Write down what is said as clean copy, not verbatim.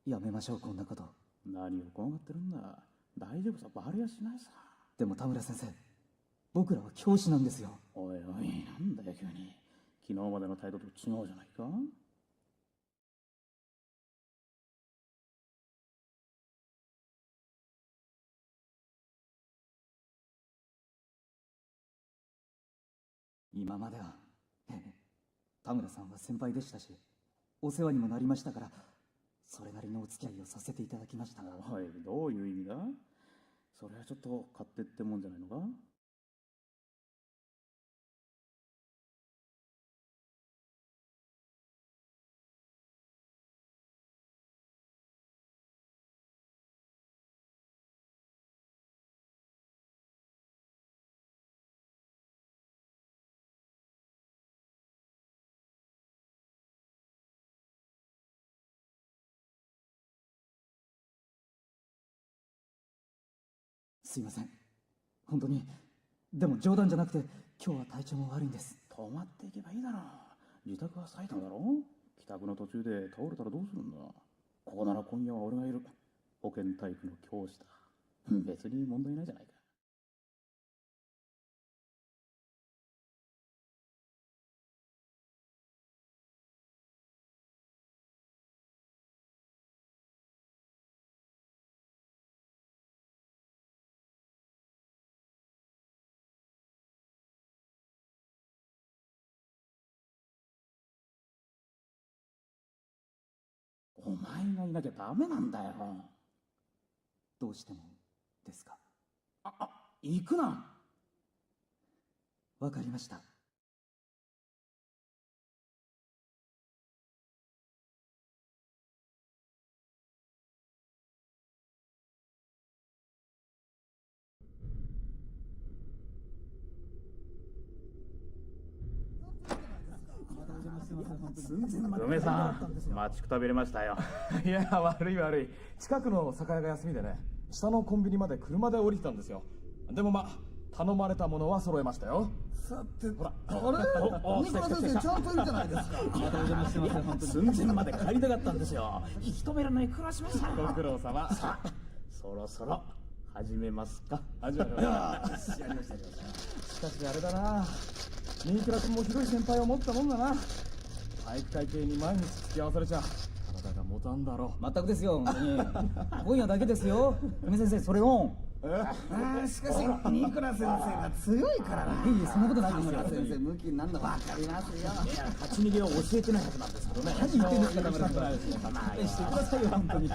やめましょう、こんなこと。何を怖がってるんだ。大丈夫さ、バレやしないさ。でも田村先生、僕らは教師なんですよ。おいおい、なんだよ急に。昨日までの態度と違うじゃないか。今までは、田村さんは先輩でしたし、お世話にもなりましたから、それなりのお付き合いをさせていただきましたが。おい、どういう意味だ。それはちょっと勝手ってもんじゃないのか。すいません、本当に。でも冗談じゃなくて、今日は体調も悪いんです。泊まっていけばいいだろう。自宅は埼玉だろ。帰宅の途中で倒れたらどうするんだ。ここなら今夜は俺がいる。保健体育の教師だ。別に問題ないじゃないか。お前がいなきゃダメなんだよ。どうしてもですか。行くな。わかりました。梅さん、待ちくたびれましたよ。いや、悪い悪い。近くの酒屋が休みでね、下のコンビニまで車で降りてたんですよ。でもまあ、頼まれたものは揃えましたよ。さて、ほら、あれ三河先生、ちゃんといるじゃないですか。またお邪魔してます。本当に。寸前まで帰りたかったんですよ。引き止められない暮らしました。ご苦労様。さあ、そろそろ始めますか。始まりました。やりましたやりました。しかしあれだな、新倉君もひどい先輩を持ったもんだな。体育会系に毎日付き合わされちゃ体が持たんだろう。全くですよ、本当に。今夜だけですよ。梅先生、それを。しかし、三倉先生が強いからな。いい、そんなことないですよ。先生、向きになんだかわかりますよ。いや、勝ち逃げを教えてないはずなんですけどね。何言ってんですか、田村さん。ないですね。勘弁してくださいよ、本当に。